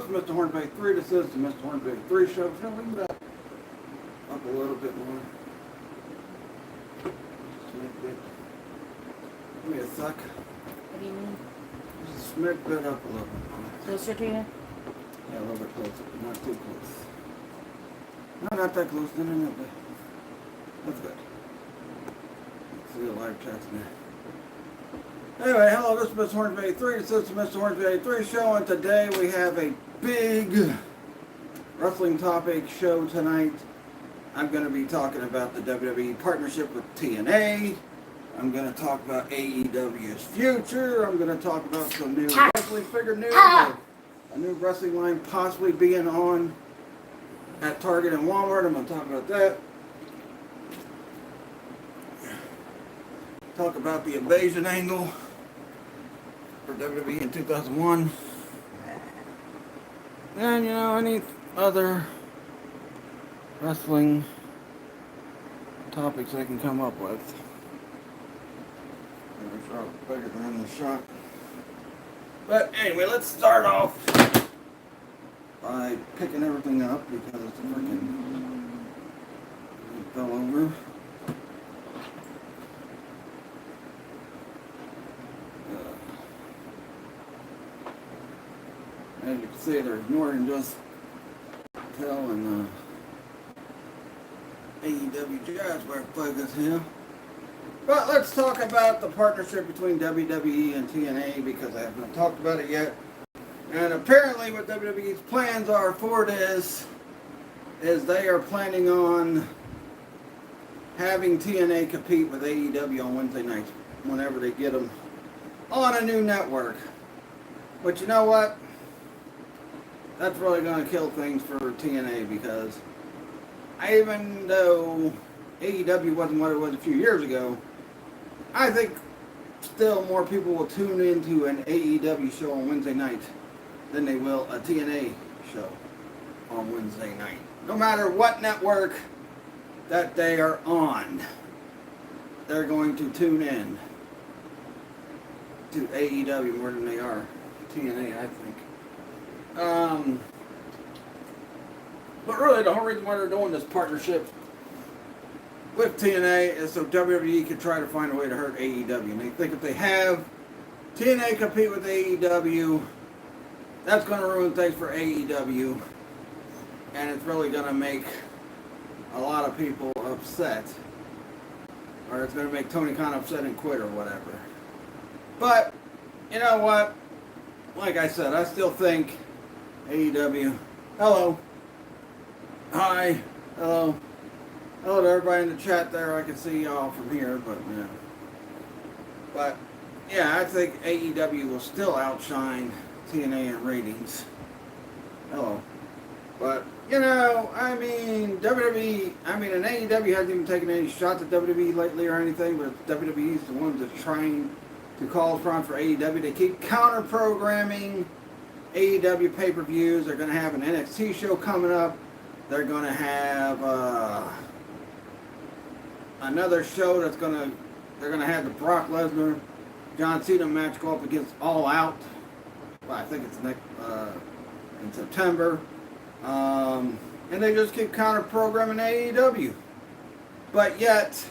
Mr. Hornby 3. This is the Mr. Hornby 3 show. Can we move that up a little bit more? Give me a sec. What do you mean? Just a smidge bit up a little bit more. Closer to you? Yeah, a little bit closer, but not too close. No, not that close. No. That's good. Let's see the live chat's in there. Anyway, hello, this is Mr. Hornby 3. This is the Mr. Hornby 3 show, and today we have a big wrestling topic show tonight. I'm going to be talking about the WWE partnership with TNA. I'm going to talk about AEW's future. I'm going to talk about some new wrestling figure news. A new wrestling line possibly being on at Target and Walmart. I'm going to talk about that. Talk about the invasion angle for WWE in 2001. And, you know, any other wrestling topics I can come up with. Bigger than the shot. But anyway, let's start off by picking everything up because it's a freaking it fell over. As you can see, there's more than just Tel and AEW Jazzware focus here. But let's talk about the partnership between WWE and TNA because I haven't talked about it yet. And apparently what WWE's plans are for this is they are planning on having TNA compete with AEW on Wednesday nights whenever they get them on a new network. But you know what? That's really going to kill things for TNA because even though AEW wasn't what it was a few years ago, I think still more people will tune into an AEW show on Wednesday night than they will a TNA show on Wednesday night. No matter what network that they are on, they're going to tune in to AEW more than they are TNA, I think. But really the whole reason why they're doing this partnership with TNA is so WWE can try to find a way to hurt AEW. And they think if they have TNA compete with AEW, that's going to ruin things for AEW. And it's really going to make a lot of people upset. Or it's going to make Tony Khan upset and quit or whatever. But, you know what? Like I said, I still think AEW. Hello. Hi. Hello. Hello to everybody in the chat there. I can see y'all from here, but yeah. But yeah, I think AEW will still outshine TNA in ratings. Hello. But you know, I mean, WWE. I mean, and AEW hasn't even taken any shots at WWE lately or anything. But WWE's the ones that's trying to call front for AEW. They keep counter programming AEW pay-per-views. They're going to have an NXT show coming up. They're going to have another show that's going to, they're going to have the Brock Lesnar, John Cena match go up against All Out. Well, I think it's next, in September. And they just keep counter-programming AEW. But yet,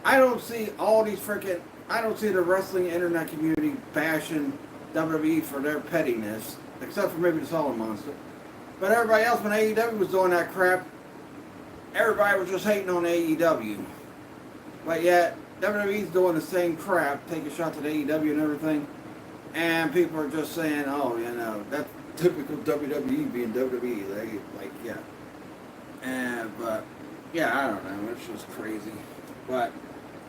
I don't see all these freaking, I don't see the wrestling internet community bashing WWE for their pettiness, except for maybe the Solid Monster. But everybody else, when AEW was doing that crap, everybody was just hating on AEW. But yet, WWE's doing the same crap, taking shots at AEW and everything, and people are just saying, oh, you know, that's typical WWE being WWE. They, like, yeah. But, yeah, I don't know, it's just crazy. But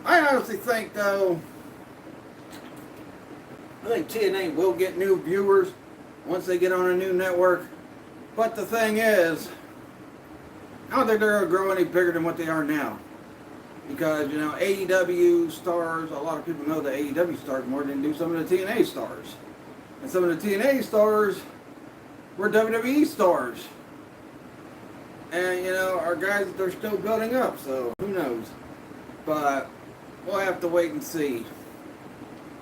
I honestly think, though, I think TNA will get new viewers once they get on a new network. But the thing is, I don't think they're going to grow any bigger than what they are now. Because, you know, AEW stars, a lot of people know the AEW stars more than do some of the TNA stars. And some of the TNA stars were WWE stars. And, you know, our guys, they're still building up, so who knows. But we'll have to wait and see.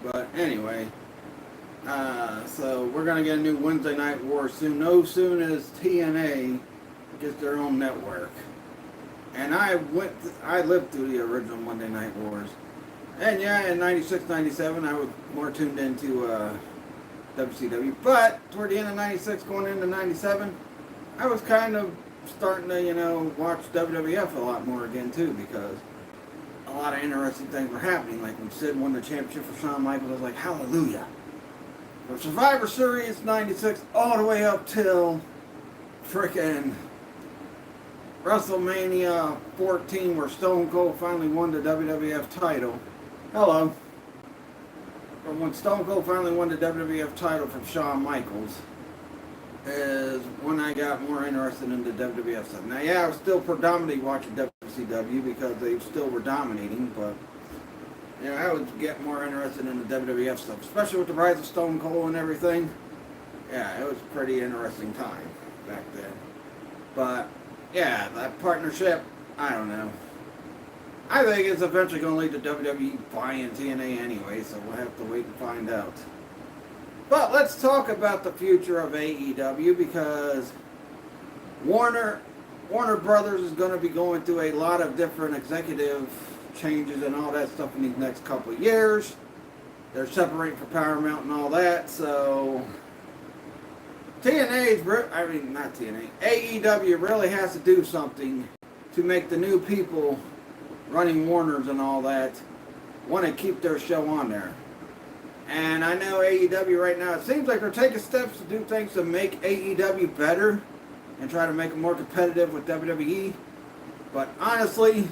But anyway, So we're gonna get a new Wednesday Night War soon. No soon as TNA gets their own network. And I lived through the original Monday Night Wars. And yeah, in 96, 97, I was more tuned into WCW. But toward the end of 96, going into 97, I was kind of starting to, watch WWF a lot more again, too, because a lot of interesting things were happening. Like when Sid won the championship for Shawn Michaels, I was like, hallelujah. From Survivor Series 96 all the way up till frickin' WrestleMania 14, where Stone Cold finally won the WWF title. Hello. But when Stone Cold finally won the WWF title from Shawn Michaels, is when I got more interested in the WWF stuff. Now, yeah, I was still predominantly watching WCW because they still were dominating, but I was getting more interested in the WWF stuff, especially with the rise of Stone Cold and everything. Yeah, it was a pretty interesting time back then. But yeah, that partnership, I don't know. I think it's eventually going to lead to WWE buying TNA anyway, so we'll have to wait and find out. But let's talk about the future of AEW, because Warner Brothers is going to be going through a lot of different executive changes and all that stuff in these next couple of years. They're separating from Paramount and all that, so AEW really has to do something to make the new people running Warner's and all that want to keep their show on there. And I know AEW right now, it seems like they're taking steps to do things to make AEW better and try to make them more competitive with WWE. But honestly,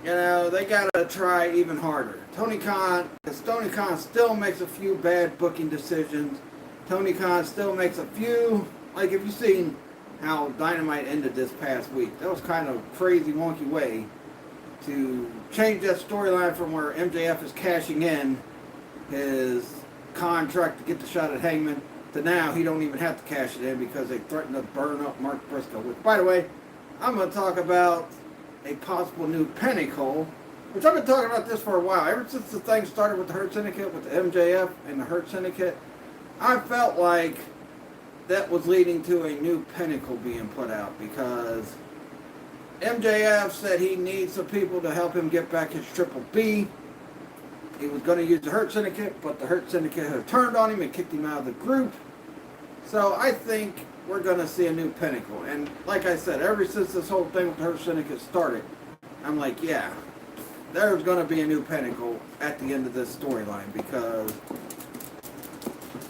they got to try even harder. Tony Khan still makes a few bad booking decisions. Tony Khan still makes a few, like if you've seen how Dynamite ended this past week, that was kind of a crazy, wonky way to change that storyline from where MJF is cashing in his contract to get the shot at Hangman to now he don't even have to cash it in because they threatened to burn up Mark Briscoe. Which, by the way, I'm going to talk about a possible new Pinnacle, which I've been talking about this for a while. Ever since the thing started with the Hurt Syndicate, with the MJF and the Hurt Syndicate, I felt like that was leading to a new Pinnacle being put out, because MJF said he needs some people to help him get back his Triple B. He was going to use the Hurt Syndicate, but the Hurt Syndicate had turned on him and kicked him out of the group. So I think we're going to see a new Pinnacle. And like I said, ever since this whole thing with the Hurt Syndicate started, I'm like, yeah, there's going to be a new Pinnacle at the end of this storyline, because,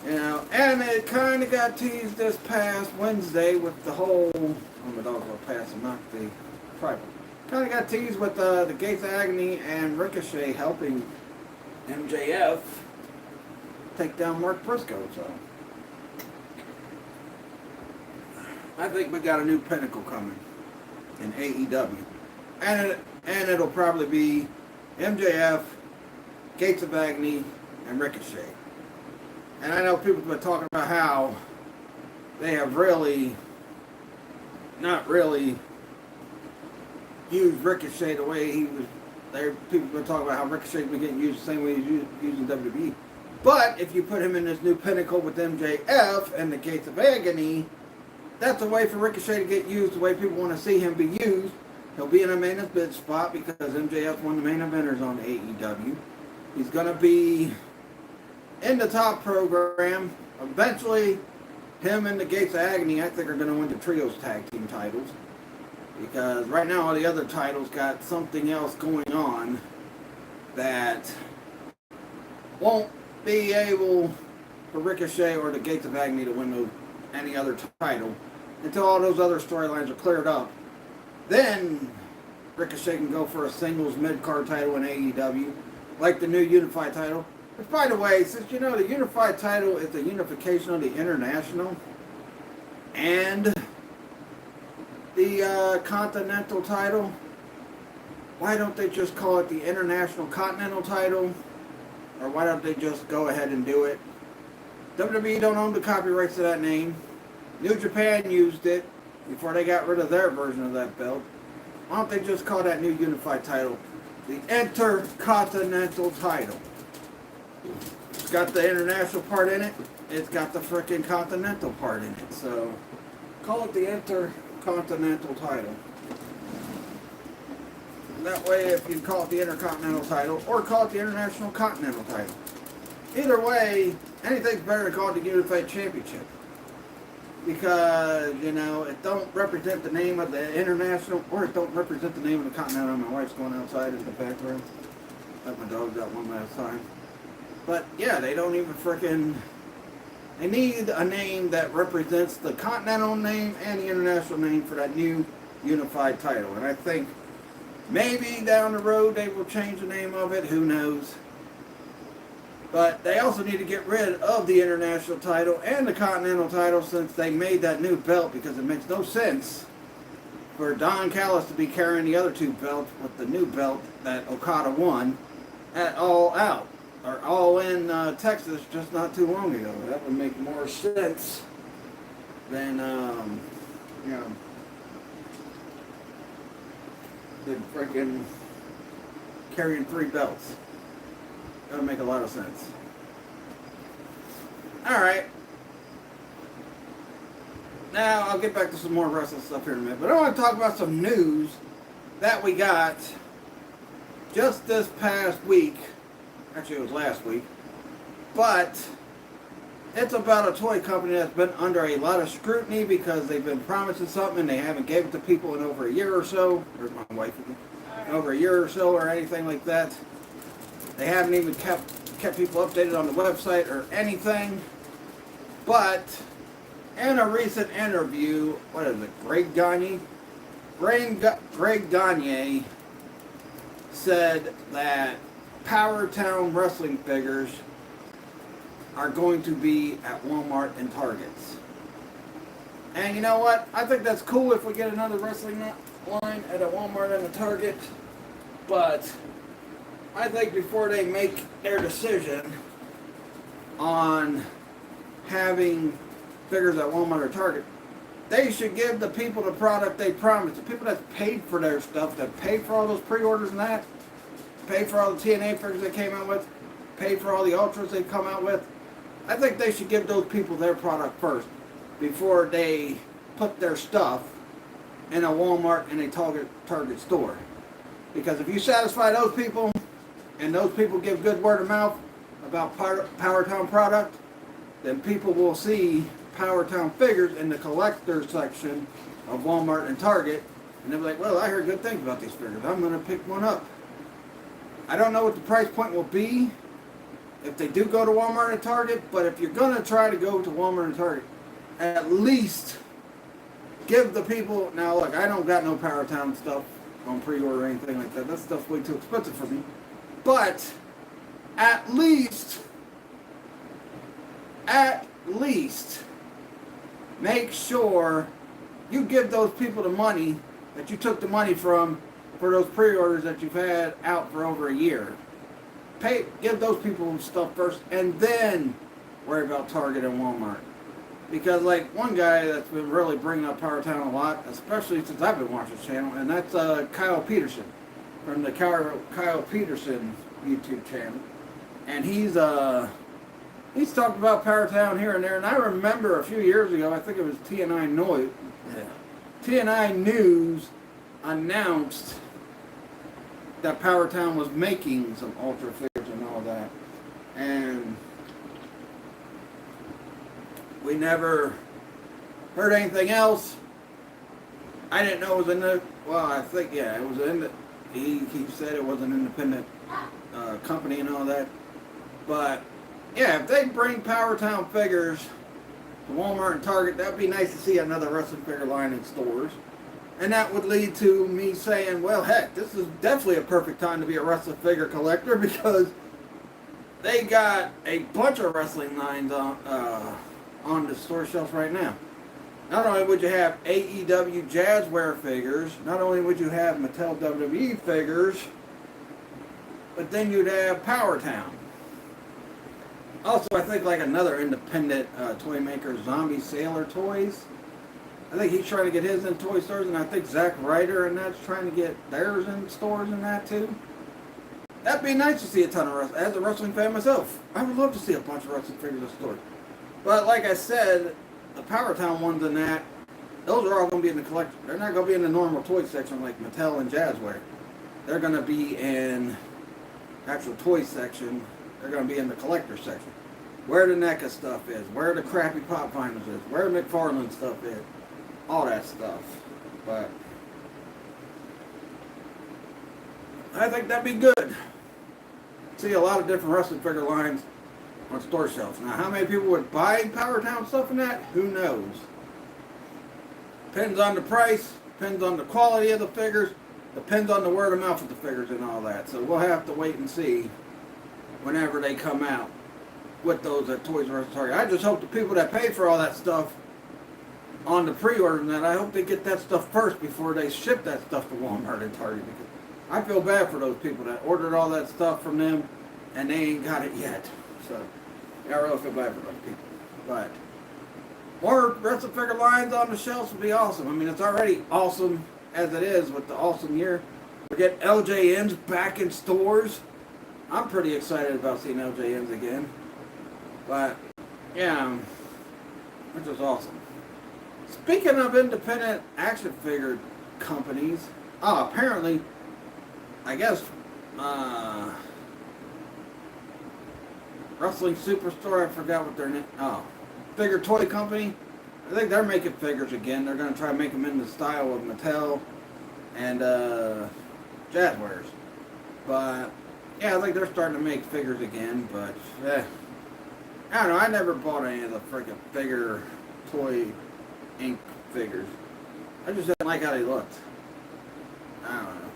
and it kind of got teased this past Wednesday with the whole, my dog will pass him, not the tribal. Kind of got teased with the Gates of Agony and Ricochet helping MJF take down Mark Briscoe. So I think we got a new Pinnacle coming in AEW, and it'll probably be MJF, Gates of Agony, and Ricochet. And I know people have been talking about how they have not really used Ricochet the way he was. People have been talking about how Ricochet's been getting used the same way he's using WWE. But if you put him in this new Pinnacle with MJF and the Gates of Agony, that's a way for Ricochet to get used the way people want to see him be used. He'll be in a main event spot because MJF won the main eventers on AEW. He's going to be in the top program. Eventually, him and the Gates of Agony, I think, are going to win the Trios Tag Team titles. Because right now all the other titles got something else going on that won't be able for Ricochet or the Gates of Agony to win any other title until all those other storylines are cleared up. Then Ricochet can go for a singles mid-card title in AEW, like the new Unified title. Which, by the way, since the Unified title is the unification of the International and the Continental title, why don't they just call it the International Continental title? Or why don't they just go ahead and do it? WWE don't own the copyrights to that name. New Japan used it before they got rid of their version of that belt. Why don't they just call that new Unified title the Intercontinental title? got the international part in it. It's got the frickin' continental part in it. So, call it the Intercontinental title. That way, if you call it the Intercontinental title, or call it the International Continental title. Either way, anything's better to call it the Unified Championship. Because, you know, it don't represent the name of the international, or it don't represent the name of the continental. My wife's going outside in the back room. Let my dogs out one last time. But, yeah, they don't even frickin'... They need a name that represents the continental name and the international name for that new unified title. And I think maybe down the road they will change the name of it. Who knows? But they also need to get rid of the international title and the continental title since they made that new belt, because it makes no sense for Don Callis to be carrying the other two belts with the new belt that Okada won at All Out, or All In Texas just not too long ago. That would make more sense than, you know, than freaking carrying 3 belts. That would make a lot of sense. Alright. Now, I'll get back to some more wrestling stuff here in a minute. But I want to talk about some news that we got just this past week. Actually, it was last week. But it's about a toy company that's been under a lot of scrutiny because they've been promising something and they haven't gave it to people in over a year or so. There's my wife again. Over a year or so or anything like that. They haven't even kept people updated on the website or anything. But in a recent interview, what is it, Greg Gagne? Greg Gagne said that Powertown wrestling figures are going to be at Walmart and Targets. And you know what? I think that's cool if we get another wrestling line at a Walmart and a Target. But I think before they make their decision on having figures at Walmart or Target, they should give the people the product they promised. The people that paid for their stuff, that paid for all those pre-orders and that, paid for all the TNA figures they came out with, paid for all the Ultras they've come out with. I think they should give those people their product first before they put their stuff in a Walmart and a Target store. Because if you satisfy those people, and those people give good word of mouth about Powertown product, then people will see Powertown figures in the collector section of Walmart and Target, and they'll be like, well, I heard good things about these figures. I'm going to pick one up. I don't know what the price point will be if they do go to Walmart and Target, but if you're going to try to go to Walmart and Target, at least give the people... Now, look, I don't got no Powertown stuff on pre-order or anything like that. That stuff's way too expensive for me. But at least make sure you give those people the money that you took the money from for those pre-orders that you've had out for over a year. Give those people stuff first and then worry about Target and Walmart. Because like one guy that's been really bringing up Powertown a lot, especially since I've been watching this channel, and that's Kyle Peterson from the Kyle Peterson YouTube channel. And he's talked about Powertown here and there, and I remember a few years ago, I think it was TNI News announced that Powertown was making some Ultra figures and all that. And we never heard anything else. I didn't know it was in the, well, I think, yeah, it was in the, he said it was an independent company and all that. But, yeah, if they bring Powertown figures to Walmart and Target, that'd be nice to see another wrestling figure line in stores. And that would lead to me saying, well, heck, this is definitely a perfect time to be a wrestling figure collector, because they got a bunch of wrestling lines on the store shelves right now. Not only would you have AEW Jazzware figures, not only would you have Mattel WWE figures, but then you'd have Powertown. Also, I think like another independent toy maker, Zombie Sailor Toys. I think he's trying to get his in toy stores, and I think Zack Ryder and that's trying to get theirs in stores and that too. That'd be nice to see a ton of wrestling. As a wrestling fan myself, I would love to see a bunch of wrestling figures in the store. But like I said, the Power Town ones and that, those are all going to be in the collection. They're not going to be in the normal toy section like Mattel and Jazzware. They're going to be in actual toy section. They're going to be in the collector section. Where the NECA stuff is, where the crappy pop finals is, where McFarlane stuff is, all that stuff. But I think that'd be good. See a lot of different wrestling figure lines on store shelves. Now, how many people would buy Power Town stuff in that? Who knows? Depends on the price, depends on the quality of the figures, depends on the word of mouth of the figures and all that. So we'll have to wait and see whenever they come out with those at Toys R Us and Target. I just hope the people that pay for all that stuff on the pre-order and that, I hope they get that stuff first before they ship that stuff to Walmart and Target, because I feel bad for those people that ordered all that stuff from them and they ain't got it yet. So I really feel bad for those people. But more wrestling figure lines on the shelves would be awesome. I mean, it's already awesome as it is with the awesome year. We get LJNs back in stores. I'm pretty excited about seeing LJNs again. But, yeah, which is awesome. Speaking of independent action figure companies, apparently, I guess, Wrestling Superstore, I forgot what their name, Figure Toy Company, I think they're making figures again. They're going to try to make them in the style of Mattel and Jazzwares. But, yeah, I think they're starting to make figures again, but, I don't know, I never bought any of the freaking Figure Toy Inc. figures. I just didn't like how they looked. I don't know.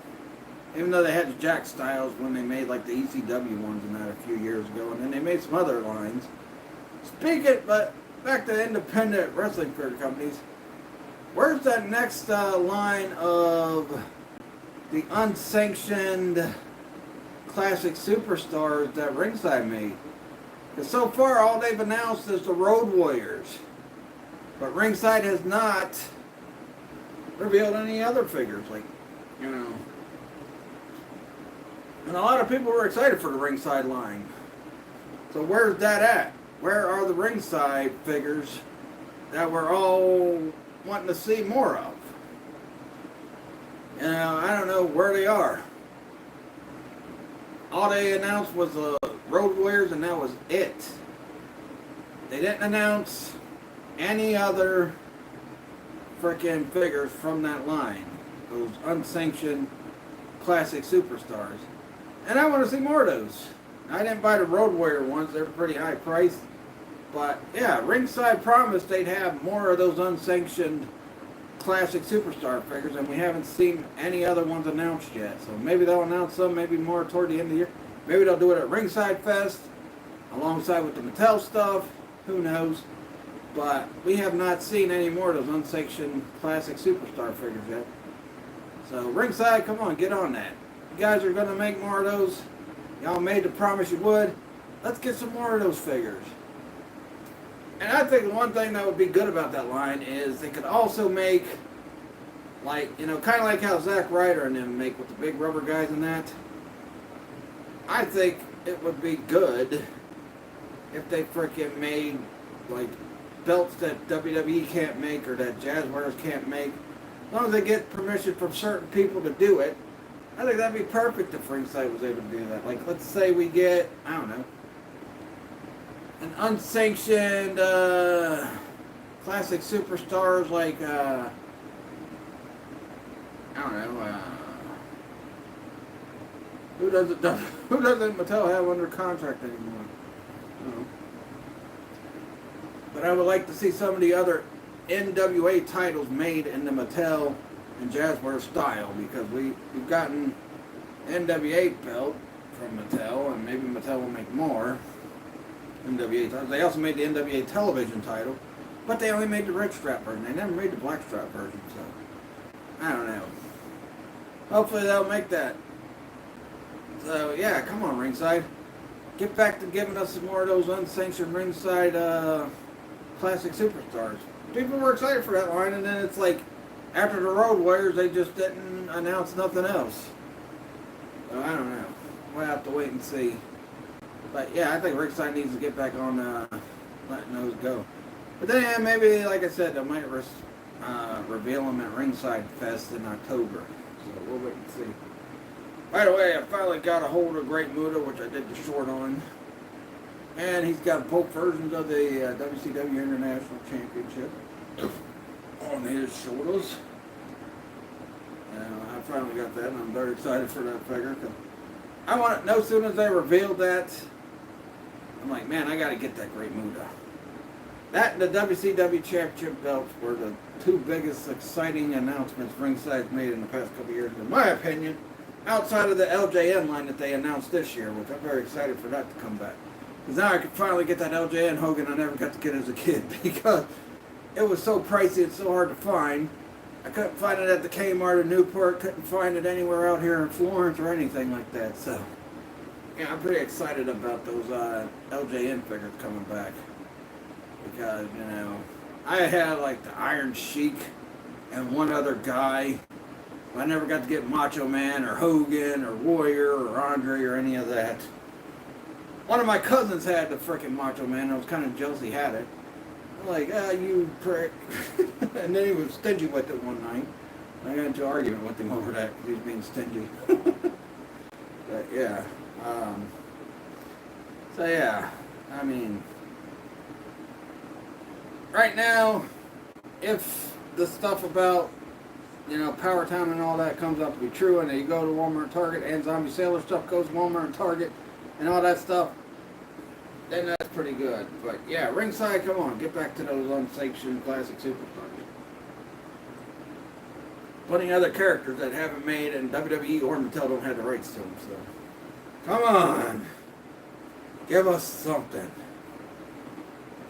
Even though they had the Jack Styles when they made like the ECW ones and that a few years ago, and then they made some other lines. But back to independent wrestling figure companies, where's that next line of the unsanctioned classic superstars that Ringside made? Because so far all they've announced is the Road Warriors. But Ringside has not revealed any other figures, like, you know. And a lot of people were excited for the Ringside line. So where's that at? Where are the Ringside figures that we're all wanting to see more of? You know, I don't know where they are. All they announced was the Road Warriors, and that was it. They didn't announce any other freaking figures from that line. Those unsanctioned classic superstars. And I want to see more of those. I didn't buy the Road Warrior ones. They're pretty high priced. But yeah, Ringside promised they'd have more of those unsanctioned classic superstar figures, and we haven't seen any other ones announced yet. So maybe they'll announce some, maybe more toward the end of the year. Maybe they'll do it at Ringside Fest alongside with the Mattel stuff. Who knows? But we have not seen any more of those unsanctioned classic superstar figures yet. So Ringside, come on, get on that. You guys are going to make more of those. Y'all made the promise you would. Let's get some more of those figures. And I think the one thing that would be good about that line is they could also make, like, you know, kind of like how Zack Ryder and them make with the big rubber guys and that. I think it would be good if they freaking made, like, belts that WWE can't make or that Jazzwares can't make. As long as they get permission from certain people to do it, I think that'd be perfect if Ringside was able to do that. Like, let's say we get, I don't know, an unsanctioned classic superstars like, I don't know, who doesn't Mattel have under contract anymore? I don't know. But I would like to see some of the other NWA titles made in the Mattel and Jazzware style, because we've gotten NWA belt from Mattel, and maybe Mattel will make more NWA titles. They also made the NWA television title, but they only made the red strap version. They never made the black strap version, so I don't know. Hopefully they'll make that. So yeah, come on, Ringside. Get back to giving us some more of those unsanctioned Ringside classic superstars. People were excited for that line, and then it's like, after the Road Warriors, they just didn't announce nothing else. So I don't know. we'll have to wait and see. But yeah, I think Ringside needs to get back on letting those go. But then yeah, maybe, like I said, they might reveal them at Ringside Fest in October. So we'll wait and see. By the way, I finally got a hold of Great Muta, which I did the short on. And he's got both versions of the WCW International Championship on his shoulders. I finally got that, and I'm very excited for that figure. Cause I want it, no sooner as they revealed that, I'm like, man, I got to get that Great Muta. That and the WCW Championship belts were the two biggest exciting announcements Ringside's made in the past couple of years, in my opinion, outside of the LJN line that they announced this year, which I'm very excited for that to come back. Because now I can finally get that LJN Hogan I never got to get as a kid because it was so pricey and so hard to find. I couldn't find it at the Kmart in Newport, couldn't find it anywhere out here in Florence or anything like that. So, yeah, I'm pretty excited about those LJN figures coming back. Because, you know, I had like the Iron Sheik and one other guy. I never got to get Macho Man or Hogan or Warrior or Andre or any of that. One of my cousins had the frickin' Macho Man. I was kind of jealous he had it. I'm like, you prick. And then he was stingy with it one night. I got into an argument with him over that because he was being stingy. But yeah. So yeah, I mean, right now, if the stuff about, you know, Power Town and all that comes out to be true, and you go to Walmart and Target, and Zombie Sailor stuff goes to Walmart and Target, and all that stuff, then that's pretty good. But yeah, Ringside, come on, get back to those unsanctioned classic superstars. Plenty of other characters that haven't made, and WWE or Mattel don't have the rights to them, so. Come on. Give us something.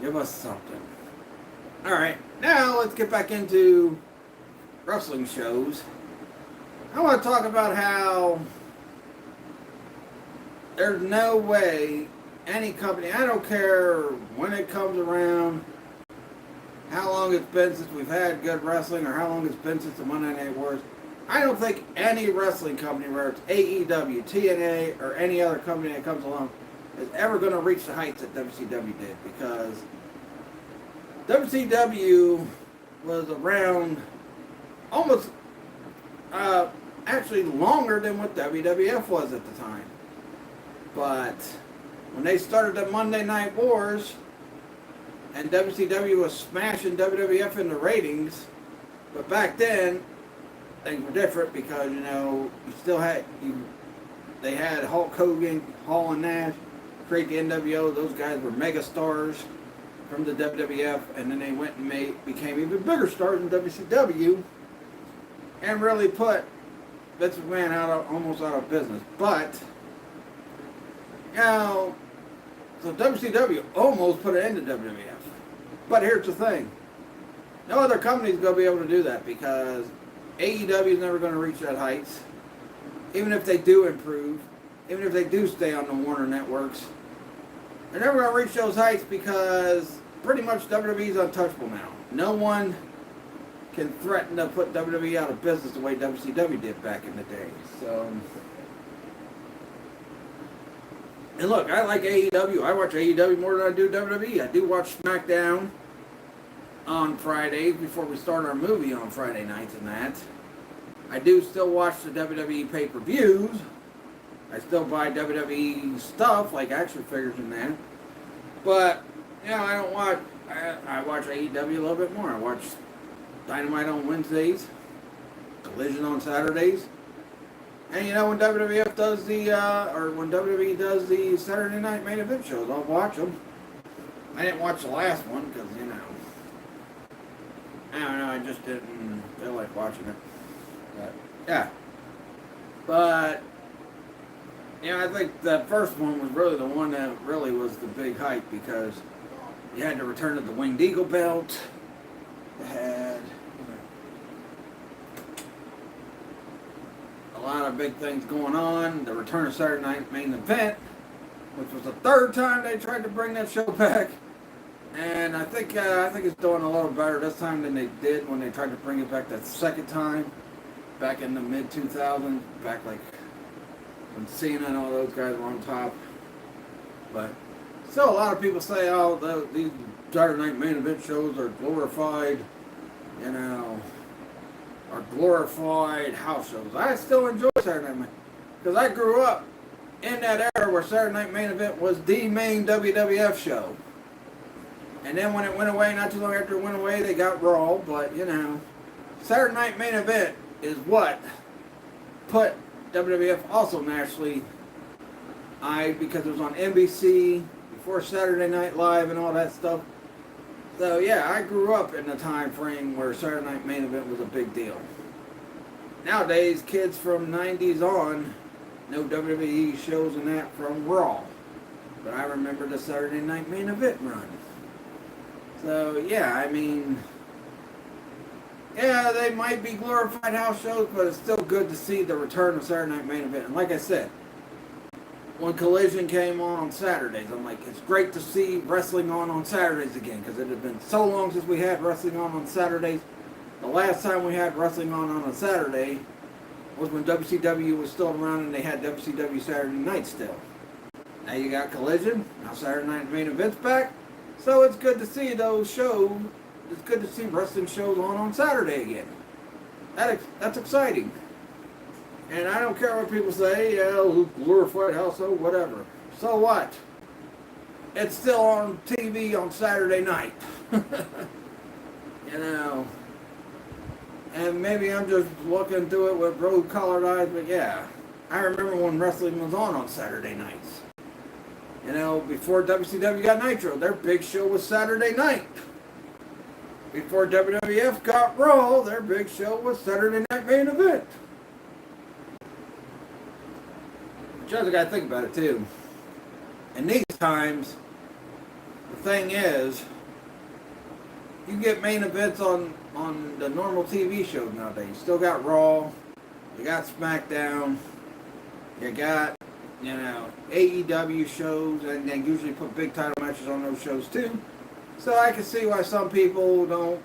Give us something. Alright, now let's get back into wrestling shows. I want to talk about how there's no way any company, I don't care when it comes around, how long it's been since we've had good wrestling, or how long it's been since the Monday Night Wars. I don't think any wrestling company, whether it's AEW, TNA, or any other company that comes along, is ever going to reach the heights that WCW did, because WCW was around almost, actually longer than what WWF was at the time. But when they started the Monday Night Wars, and WCW was smashing WWF in the ratings, but back then, things were different because, you know, you still had, they had Hulk Hogan, Hall and Nash, create the NWO. Those guys were mega stars from the WWF, and then they went and became even bigger stars in WCW, and really put Vince McMahon almost out of business. But, you know, so WCW almost put an end to WWF. But here's the thing. No other company's going to be able to do that, because AEW is never going to reach that heights. Even if they do improve, even if they do stay on the Warner networks, they're never going to reach those heights because pretty much WWE is untouchable now. No one can threaten to put WWE out of business the way WCW did back in the day. So, and look, I like AEW. I watch AEW more than I do WWE. I do watch SmackDown on Fridays before we start our movie on Friday nights and that. I do still watch the WWE pay-per-views. I still buy WWE stuff, like action figures and that. But, you know, I don't watch, I watch AEW a little bit more. I watch Dynamite on Wednesdays, Collision on Saturdays. And, you know, when WWF does when WWE does the Saturday Night Main Event shows, I'll watch them. I didn't watch the last one because, you know, I don't know, I just didn't feel like watching it. But, yeah. But, you know, I think the first one was really the one that really was the big hype, because you had the return of the Winged Eagle belt. You had a lot of big things going on. The return of Saturday Night Main Event, which was the third time they tried to bring that show back. And I think it's doing a little better this time than they did when they tried to bring it back that second time, back in the mid-2000s, back like when Cena and all those guys were on top. But still, a lot of people say, oh, these Saturday Night Main Event shows are glorified, you know, are glorified house shows. I still enjoy Saturday Night Main, because I grew up in that era where Saturday Night Main Event was the main WWF show. And then when it went away, not too long after it went away, they got Raw. But, you know, Saturday Night Main Event is what put WWF also nationally because it was on NBC before Saturday Night Live and all that stuff. So, yeah, I grew up in the time frame where Saturday Night Main Event was a big deal. Nowadays, kids from 90s on know WWE shows and that from Raw. But I remember the Saturday Night Main Event run. So, yeah, I mean, yeah, they might be glorified house shows, but it's still good to see the return of Saturday Night Main Event. And like I said, when Collision came on Saturdays, I'm like, it's great to see wrestling on Saturdays again, because it had been so long since we had wrestling on Saturdays. The last time we had wrestling on a Saturday was when WCW was still around and they had WCW Saturday Night still. Now you got Collision, now Saturday Night Main Event's back. So it's good to see those shows. It's good to see wrestling shows on Saturday again. That's exciting. And I don't care what people say, yeah, glorified house, so whatever. So what? It's still on TV on Saturday night. You know. And maybe I'm just looking through it with rose-colored eyes, but yeah. I remember when wrestling was on Saturday nights. You know, before WCW got Nitro, their big show was Saturday night. Before WWF got Raw, their big show was Saturday Night Main Event. But you also got to think about it too. In these times, the thing is, you get main events on the normal TV shows nowadays. You still got Raw, you got SmackDown, you got, you know, AEW shows, and they usually put big title matches on those shows too. So I can see why some people don't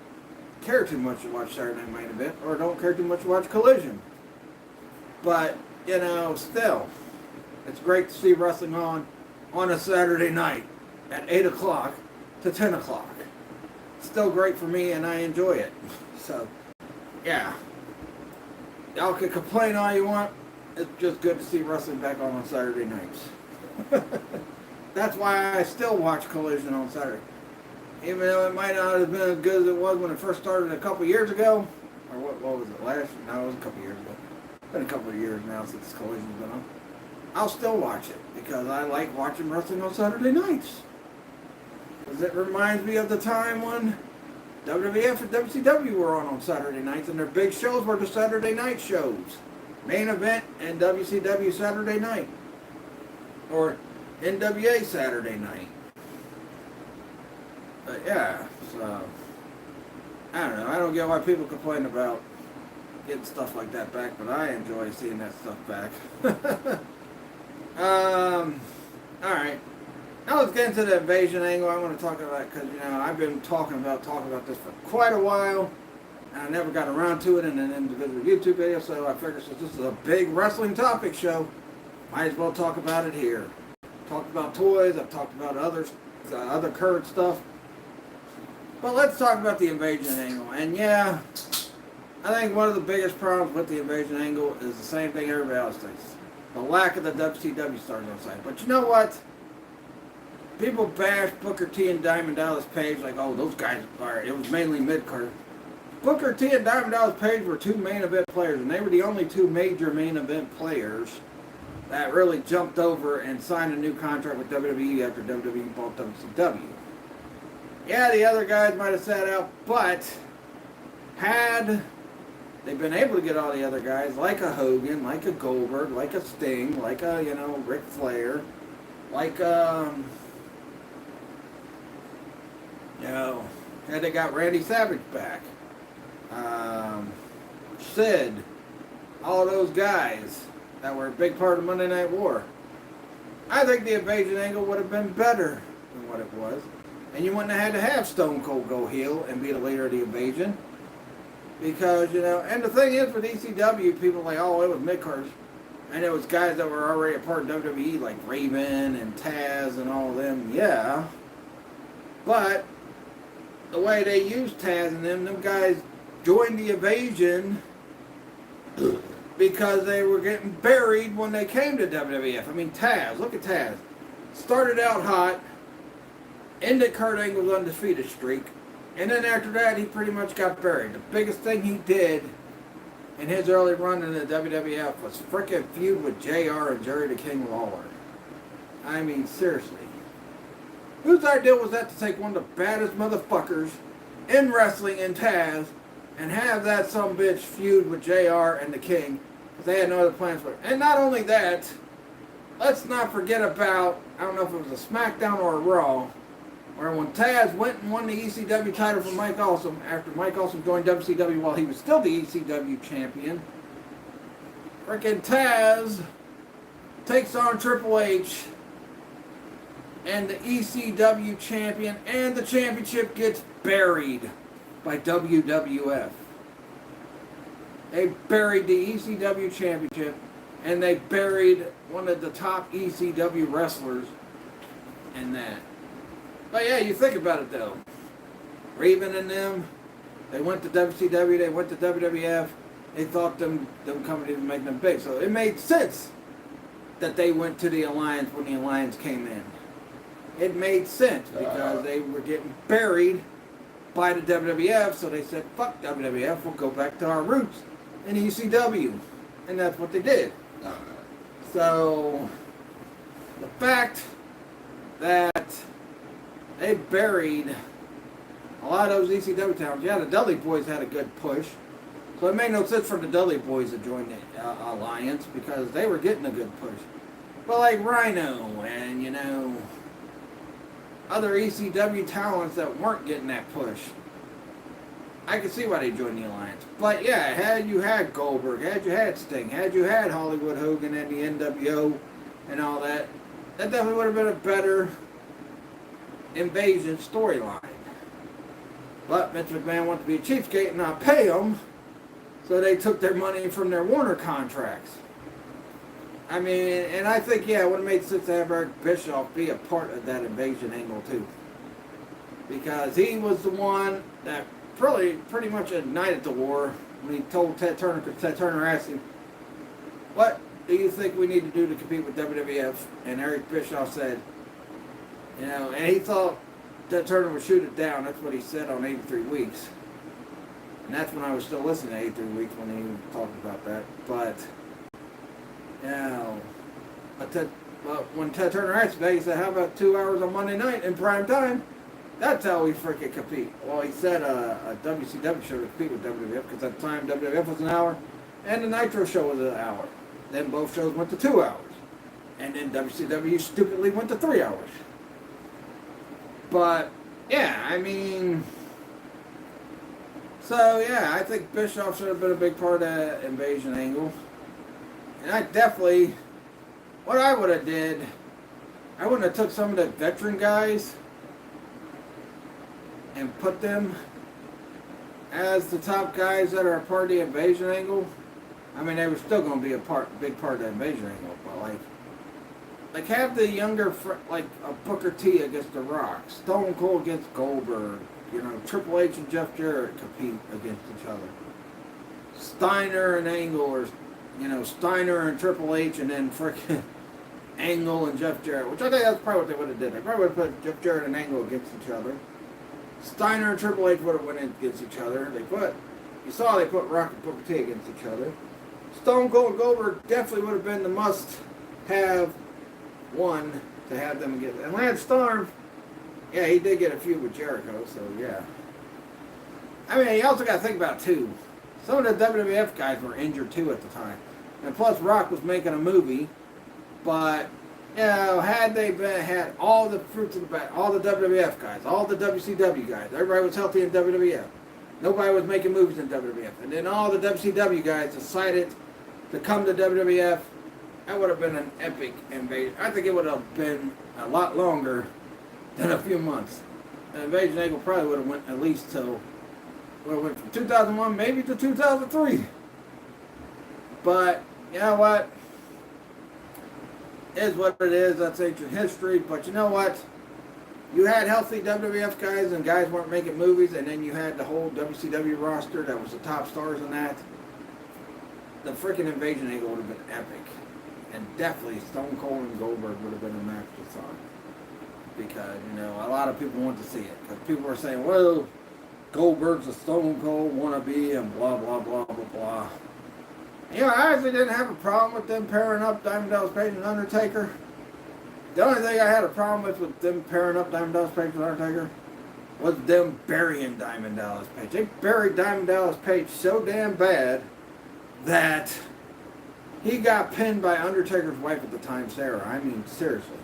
care too much to watch Saturday Night Main Event, or don't care too much to watch Collision. But, you know, still, it's great to see wrestling on a Saturday night at 8 o'clock to 10 o'clock. It's still great for me, and I enjoy it. So, yeah. Y'all can complain all you want. It's just good to see wrestling back on Saturday nights. That's why I still watch Collision on Saturday. Even though it might not have been as good as it was when it first started a couple years ago. Or what was it, last year? No, it was a couple years ago. It's been a couple of years now since Collision's been on. I'll still watch it because I like watching wrestling on Saturday nights. Because it reminds me of the time when WWF and WCW were on Saturday nights, and their big shows were the Saturday night shows. Main Event and WCW Saturday night. Or NWA Saturday night. But yeah, so, I don't know. I don't get why people complain about getting stuff like that back, but I enjoy seeing that stuff back. Alright. Now let's get into the invasion angle I want to talk about, because, you know, I've been talking about this for quite a while, and I never got around to it in an individual YouTube video, so I figured since this is a big wrestling topic show, might as well talk about it here. Talked about toys, I've talked about other current stuff. But let's talk about the invasion angle. And yeah, I think one of the biggest problems with the invasion angle is the same thing everybody else thinks. The lack of the WCW stars on site. But you know what? People bash Booker T and Diamond Dallas Page like, oh, those guys are, it was mainly mid-card. Booker T and Diamond Dallas Page were two main event players, and they were the only two major main event players that really jumped over and signed a new contract with WWE after WWE bought WCW. Yeah, the other guys might have sat out, but had they been able to get all the other guys, like a Hogan, like a Goldberg, like a Sting, like a, you know, Ric Flair, like, you know, had they got Randy Savage back, Sid, all those guys that were a big part of Monday Night War, I think the invasion angle would have been better than what it was. And you wouldn't have had to have Stone Cold go heel and be the leader of the invasion. Because, you know, and the thing is with ECW, people are like, oh, it was mid-carders. And it was guys that were already a part of WWE, like Raven and Taz and all of them, yeah. But the way they used Taz and them guys joined the invasion because they were getting buried when they came to WWF. I mean, Taz, look at Taz. Started out hot, ended Kurt Angle's undefeated streak, and then after that, he pretty much got buried. The biggest thing he did in his early run in the WWF was frickin' feud with JR and Jerry the King Lawler. I mean, seriously. Whose idea was that to take one of the baddest motherfuckers in wrestling in Taz and have that sumbitch feud with JR and the King? Because they had no other plans for it. And not only that, let's not forget about, I don't know if it was a SmackDown or a Raw, where when Taz went and won the ECW title from Mike Awesome after Mike Awesome joined WCW while he was still the ECW champion, frickin' Taz takes on Triple H and the ECW champion, and the championship gets buried by WWF. They buried the ECW championship, and they buried one of the top ECW wrestlers in that. But yeah, you think about it though. Raven and them, they went to WCW, they went to WWF, they thought them companies would make them big. So it made sense that they went to the Alliance when the Alliance came in. It made sense because they were getting buried by the WWF, so they said, fuck WWF, we'll go back to our roots in ECW. And that's what they did. So, the fact that they buried a lot of those ECW towns, yeah, the Dudley Boys had a good push. So it made no sense for the Dudley Boys to join the Alliance because they were getting a good push. But like Rhino and, you know, other ECW talents that weren't getting that push, I could see why they joined the Alliance. But yeah, had you had Goldberg, had you had Sting, had you had Hollywood Hogan and the NWO and all that, that definitely would have been a better invasion storyline. But Vince McMahon wanted to be a cheapskate and not pay them, so they took their money from their Warner contracts. I mean, and I think, yeah, it would have made sense to have Eric Bischoff be a part of that invasion angle, too. Because he was the one that pretty much ignited the war when he told Ted Turner, because Ted Turner asked him, what do you think we need to do to compete with WWF? And Eric Bischoff said, you know, and he thought Ted Turner would shoot it down. That's what he said on 83 Weeks. And that's when I was still listening to 83 Weeks when he was talking about that. But, you know, when Ted Turner asked him that, he said, how about 2 hours on Monday night in prime time? That's how we freaking compete. Well, he said a WCW show to compete with WWF because at the time WWF was an hour and the Nitro show was an hour. Then both shows went to 2 hours. And then WCW stupidly went to 3 hours. But, yeah, I mean... So, yeah, I think Bischoff should have been a big part of that invasion angle. And I definitely... What I would have did... I wouldn't have took some of the veteran guys and put them as the top guys that are a part of the invasion angle. I mean, they were still going to be a big part of the invasion angle, but like have the younger, like a Booker T against The Rock, Stone Cold against Goldberg, you know, Triple H and Jeff Jarrett compete against each other. Steiner and Angle, or, you know, Steiner and Triple H, and then frickin' Angle and Jeff Jarrett, which I think that's probably what they would have did. They probably would have put Jeff Jarrett and Angle against each other. Steiner and Triple H would have went against each other. You saw they put Rock and Booker T against each other. Stone Cold and Goldberg definitely would have been the must-have one to have them against. And Lance Storm, yeah, he did get a feud with Jericho, so yeah. I mean, you also got to think about, too, some of the WWF guys were injured, too, at the time. And plus, Rock was making a movie, but... You know, had they had all the fruits of the bat, all the WWF guys, all the WCW guys, everybody was healthy in WWF. Nobody was making movies in WWF. And then all the WCW guys decided to come to WWF. That would have been an epic invasion. I think it would have been a lot longer than a few months. The invasion angle probably would have went at least till, well, went from 2001 maybe to 2003. But, you know what? Is what it is. That's ancient history. But you know what? You had healthy WWF guys and guys weren't making movies, and then you had the whole WCW roster that was the top stars in that. The freaking invasion angle would have been epic. And definitely Stone Cold and Goldberg would have been a match to saw. Because, you know, a lot of people want to see it. Because people are saying, well, Goldberg's a Stone Cold wannabe and blah, blah, blah, blah, blah. You know, I actually didn't have a problem with them pairing up Diamond Dallas Page and Undertaker. The only thing I had a problem with them pairing up Diamond Dallas Page and Undertaker was them burying Diamond Dallas Page. They buried Diamond Dallas Page so damn bad that he got pinned by Undertaker's wife at the time, Sarah. I mean, seriously.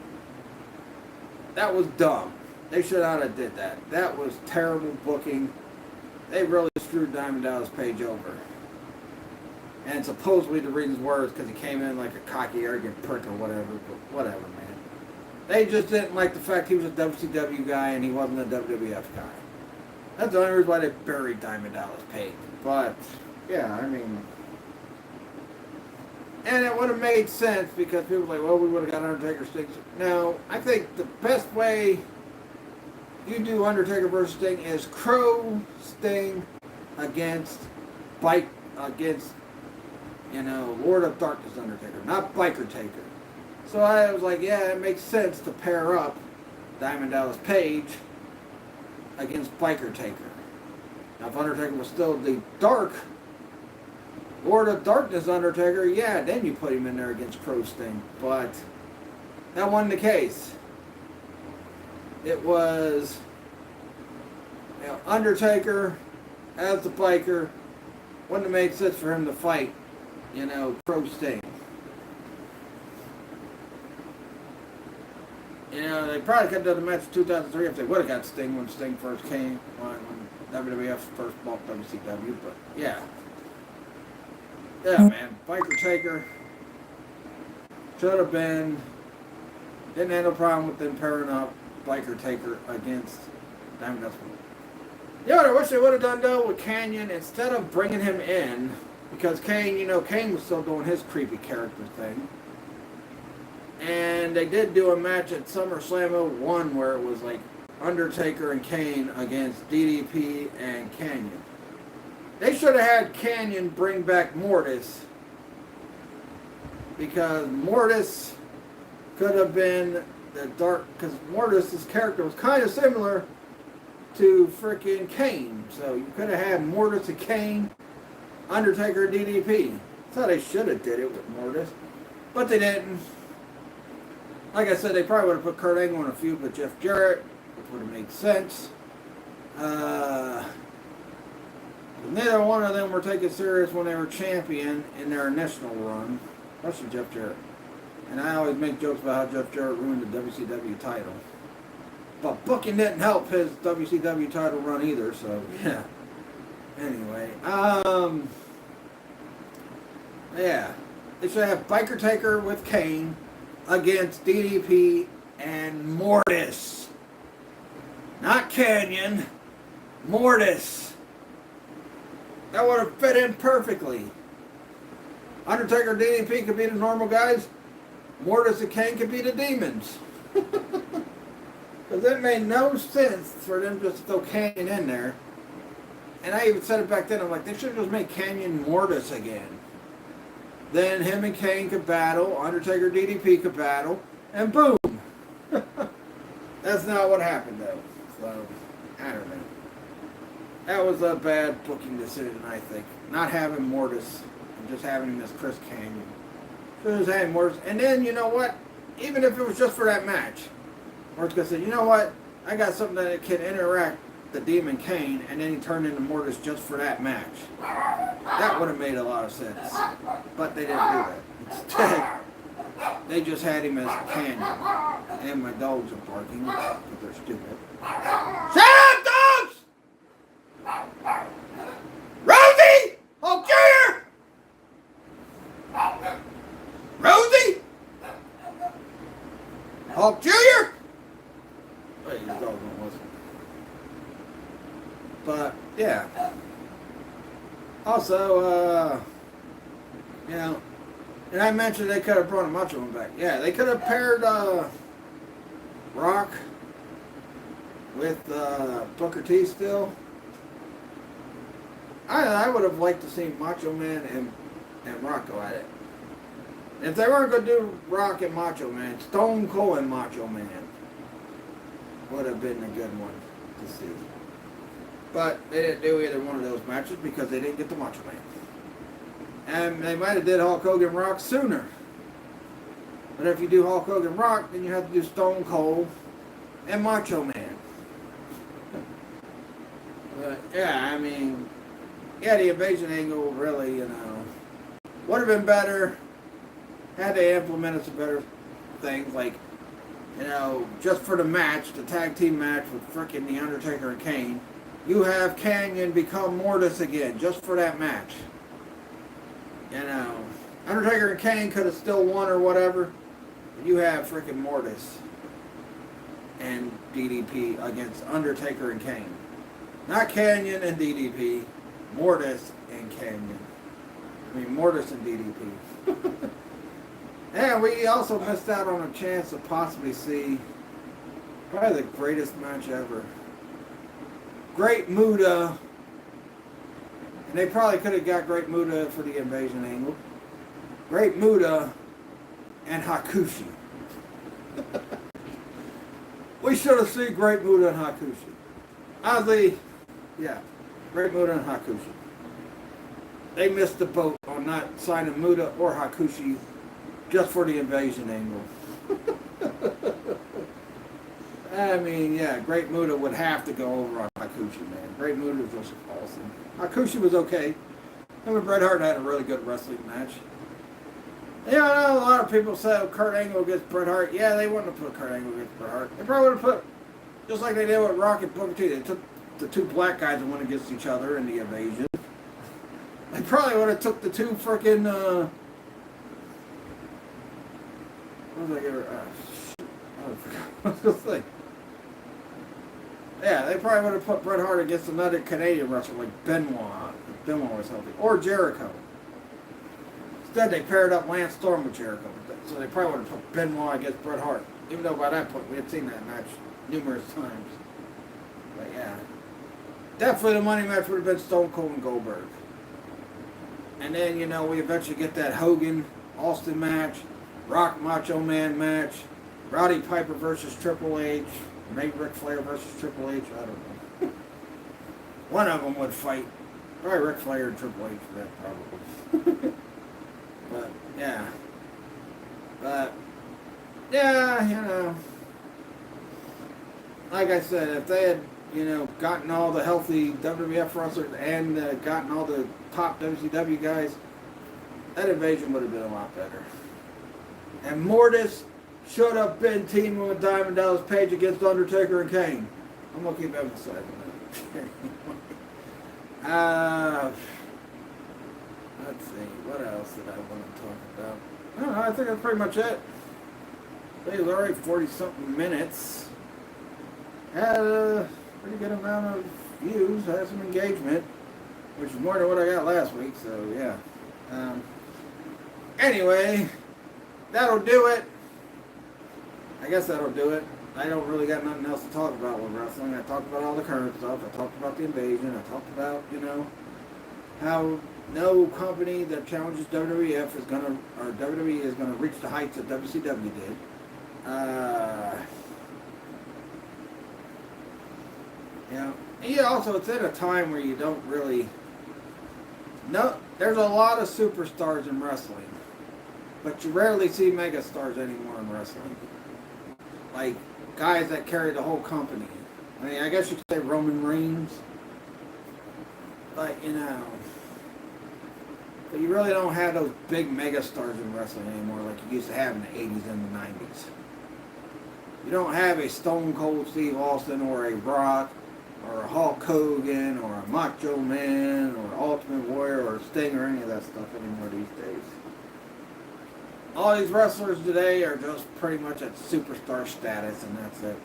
That was dumb. They should not have did that. That was terrible booking. They really screwed Diamond Dallas Page over. And supposedly the reasons were because he came in like a cocky, arrogant prick or whatever. But whatever, man. They just didn't like the fact he was a WCW guy and he wasn't a WWF guy. That's the only reason why they buried Diamond Dallas Page. But, yeah, I mean... And it would have made sense because people were like, well, we would have got Undertaker Sting. Now, I think the best way you do Undertaker versus Sting is Crow Sting against you know, Lord of Darkness Undertaker, not Biker Taker. So I was like, yeah, it makes sense to pair up Diamond Dallas Page against Biker Taker. Now, if Undertaker was still the Dark Lord of Darkness Undertaker, yeah, then you put him in there against Crow Sting. But that wasn't the case. It was, you know, Undertaker as the biker. Wouldn't have made sense for him to fight, you know, Crow Sting. You know, they probably could have done the match in 2003 if they would have got Sting when Sting first came, when WWF first bought WCW, but yeah. Yeah, man, Biker Taker should have been, didn't have no problem with them pairing up Biker Taker against Diamond Dallas Page. You know what I wish they would have done though with Kanyon, instead of bringing him in, because Kane, you know, Kane was still doing his creepy character thing. And they did do a match at SummerSlam 01 where it was like Undertaker and Kane against DDP and Kanyon. They should have had Kanyon bring back Mortis, because Mortis could have been the dark, because Mortis' character was kind of similar to freaking Kane. So you could have had Mortis and Kane, Undertaker, DDP. That's how they should have did it with Mortis. But they didn't. Like I said, they probably would have put Kurt Angle in a feud with Jeff Jarrett, which would have made sense. Neither one of them were taken serious when they were champion in their initial run, especially Jeff Jarrett. And I always make jokes about how Jeff Jarrett ruined the WCW title. But booking didn't help his WCW title run either, so yeah. Anyway, yeah. They should have Biker Taker with Kane against DDP and Mortis. Not Kanyon, Mortis. That would have fit in perfectly. Undertaker and DDP could be the normal guys. Mortis and Kane could be the demons. Because it made no sense for them just to throw Kanyon in there. And I even said it back then, I'm like, they should have just made Kanyon Mortis again. Then him and Kane could battle, Undertaker DDP could battle, and boom! That's not what happened though. So, I don't know. That was a bad booking decision, I think. Not having Mortis, and just having him as Chris Kanyon. Just having Mortis. And then, you know what? Even if it was just for that match, Mortis could say, you know what? I got something that can interact the Demon Kane, and then he turned into Mortis just for that match. That would have made a lot of sense. But they didn't do that. Instead, they just had him as Kanyon. And my dogs are barking, but they're stupid. Shut up, dogs! Rosie! Oh, Junior! Rosie! Hulk Jr.? Wait, his dog won't listen. But, yeah. Also, you know, And I mentioned they could have brought a Macho Man back. Yeah, they could have paired Rock with Booker T still. I would have liked to see Macho Man and Rock go at it. If they weren't going to do Rock and Macho Man, Stone Cold and Macho Man would have been a good one to see. But they didn't do either one of those matches because they didn't get the Macho Man. And they might have did Hulk Hogan Rock sooner. But if you do Hulk Hogan Rock, then you have to do Stone Cold and Macho Man. But yeah, I mean, yeah, the invasion angle really, would have been better had they implemented some better things, like, just for the match, the tag team match with frickin' The Undertaker and Kane, you have Kanyon become Mortis again, just for that match. Undertaker and Kane could have still won or whatever, but you have frickin' Mortis and DDP against Undertaker and Kane. Not Kanyon and DDP, Mortis and Kanyon. I mean, Mortis and DDP. And we also missed out on a chance to possibly see probably the greatest match ever. Great Muta. And they probably could have got Great Muta for the invasion angle. Great Muta and Hakushi. We should have seen Great Muta and Hakushi. Honestly, yeah. Great Muta and Hakushi. They missed the boat on not signing Muta or Hakushi just for the invasion angle. I mean, yeah, Great Muta would have to go over on Hakushi, man. Great Muta was just awesome. Hakushi was okay. Him and Bret Hart had a really good wrestling match. Yeah, I know a lot of people said Kurt Angle against Bret Hart. Yeah, they wouldn't have put Kurt Angle against Bret Hart. They probably would have put, just like they did with Rock and Booker T. They took the two black guys and went against each other in the invasion. They probably would have took the two frickin' what was I ever? I forgot what I was going to say. Yeah, they probably would have put Bret Hart against another Canadian wrestler like Benoit. If Benoit was healthy. Or Jericho. Instead, they paired up Lance Storm with Jericho. So they probably would have put Benoit against Bret Hart. Even though by that point we had seen that match numerous times. But yeah. Definitely the money match would have been Stone Cold and Goldberg. And then, we eventually get that Hogan-Austin match. Rock Macho Man match, Roddy Piper versus Triple H, maybe Ric Flair versus Triple H, I don't know. One of them would fight. Probably Ric Flair and Triple H for that, probably. But, yeah. But, yeah, like I said, if they had, gotten all the healthy WWF wrestlers and gotten all the top WCW guys, that invasion would have been a lot better. And Mortis should have been teaming with Diamond Dallas Page against Undertaker and Kane. I'm going to keep emphasizing that. Let's see. What else did I want to talk about? I don't know. I think that's pretty much it. It was already 40-something minutes. Had a pretty good amount of views. Had some engagement, which is more than what I got last week. So, yeah. Anyway, that'll do it. I guess that'll do it. I don't really got nothing else to talk about with wrestling. I talked about all the current stuff. I talked about the invasion. I talked about, how no company that challenges WWF is gonna, or WWE is gonna reach the heights that WCW did. Also it's at a time where you don't really there's a lot of superstars in wrestling, but you rarely see megastars anymore in wrestling. Like guys that carry the whole company. I mean, I guess you could say Roman Reigns, but but you really don't have those big megastars in wrestling anymore like you used to have in the 80s and the 90s. You don't have a Stone Cold Steve Austin or a Rock or a Hulk Hogan or a Macho Man or Ultimate Warrior or Sting or any of that stuff anymore these days. All these wrestlers today are just pretty much at superstar status, and that's it.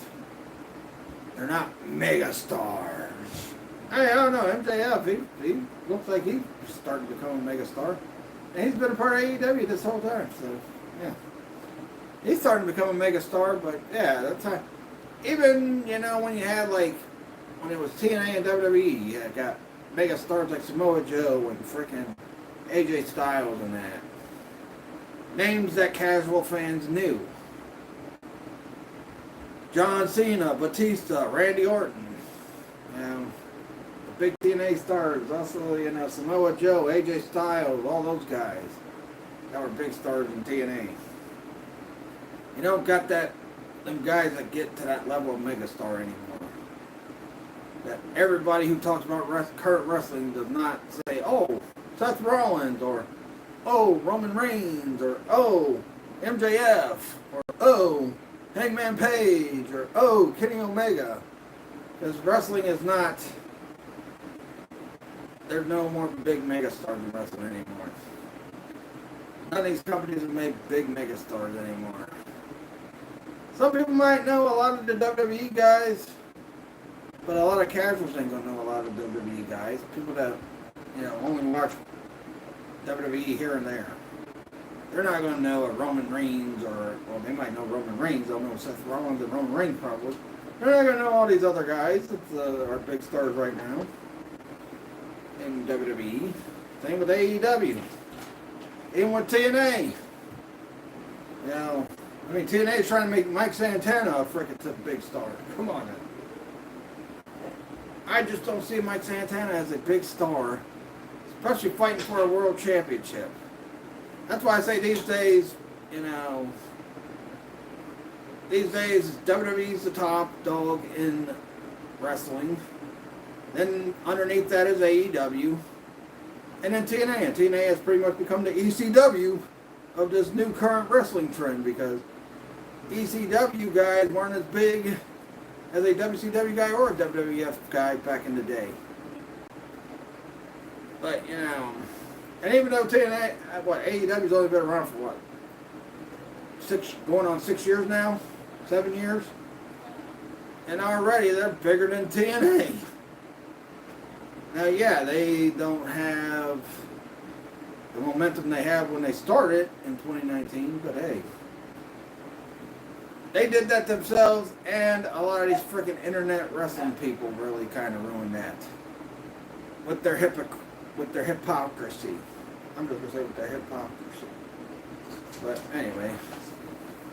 They're not megastars. Hey, I don't know, MJF, he looks like he's starting to become a megastar. And he's been a part of AEW this whole time, so yeah. He's starting to become a mega star, but yeah, that's how. Even, you know, when you had like, when it was TNA and WWE, you had got mega stars like Samoa Joe and freaking AJ Styles and that. Names that casual fans knew. John Cena, Batista, Randy Orton. You know, the big TNA stars. Also, you know, Samoa Joe, AJ Styles, all those guys that were big stars in TNA. You don't got them guys that get to that level of megastar anymore. That everybody who talks about current wrestling does not say, oh, Seth Rollins, or oh, Roman Reigns, or oh, MJF, or oh, Hangman Page, or oh, Kenny Omega. Because wrestling is not, there's no more big megastars in wrestling anymore. None of these companies have made big megastars anymore. Some people might know a lot of the WWE guys, but a lot of casuals ain't gonna know a lot of WWE guys. People that, you know, only watch WWE here and there. They're not gonna know a Roman Reigns, or, well, they might know Roman Reigns. They'll know Seth Rollins and Roman Reigns probably. They're not gonna know all these other guys that are big stars right now in WWE. Same with AEW. Even with TNA. You know, I mean, TNA is trying to make Mike Santana a freaking big star. Come on now. I just don't see Mike Santana as a big star, especially fighting for a world championship. That's why I say these days, you know, these days WWE's the top dog in wrestling. Then underneath that is AEW. And then TNA. And TNA has pretty much become the ECW of this new current wrestling trend, because ECW guys weren't as big as a WCW guy or a WWF guy back in the day. But, you know, and even though TNA, AEW's only been around for going on 6 years now? 7 years? And already they're bigger than TNA. Now, yeah, they don't have the momentum they had when they started in 2019, but hey. They did that themselves, and a lot of these freaking internet wrestling people really kind of ruined that. With their hypocrisy. I'm just going to say with their hypocrisy. But anyway,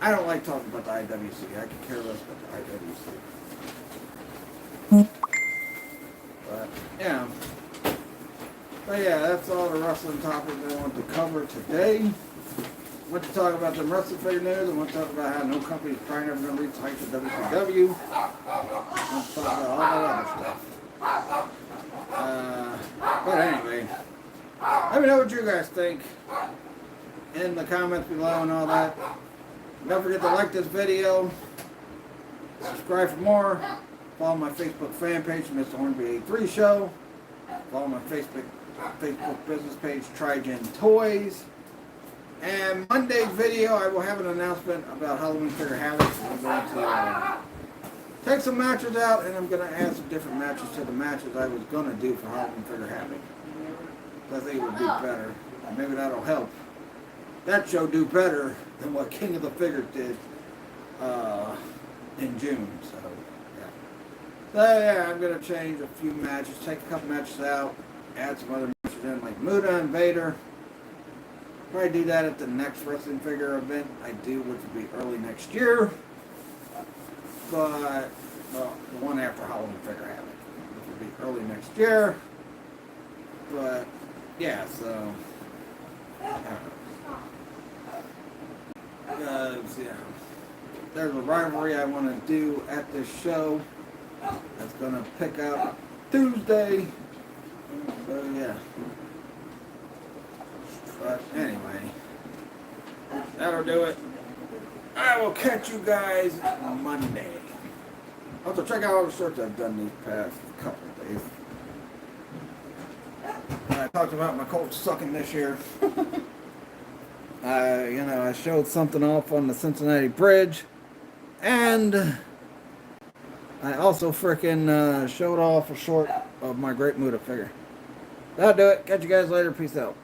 I don't like talking about the IWC. I could care less about the IWC. But, yeah. But yeah, that's all the wrestling topics I want to cover today. I want to talk about the wrestling figure news. I want to talk about how no company is probably never going to reach the heights of WCW. I want to talk about all that other stuff. But anyway, let me know what you guys think in the comments below and all that. Don't forget to like this video, subscribe for more, follow my Facebook fan page, Mr. Hornby 83 Show, follow my Facebook business page, Trigen Toys. And Monday's video, I will have an announcement about Halloween Figure Havoc. I'm going to take some matches out, and I'm going to add some different matches to the matches I was going to do for Halloween Figure Havoc. I think it would do better. Maybe that'll help that show do better than what King of the Figures did in June. So yeah, I'm going to change a few matches, take a couple matches out, add some other matches in, like Muta and Vader. Probably do that at the next wrestling figure event I do, which will be early next year. But, well, the one after Halloween Figure Havoc, which will be early next year. But, yeah, so, yeah, there's a rivalry I want to do at this show that's going to pick up Tuesday. So, yeah. But anyway, that'll do it. I will catch you guys Monday. Also, check out all the shirts I've done these past couple of days. I talked about my Colts sucking this year. I showed something off on the Cincinnati Bridge, and I also freaking showed off a short of my Great Muta figure. That'll do it. Catch you guys later. Peace out.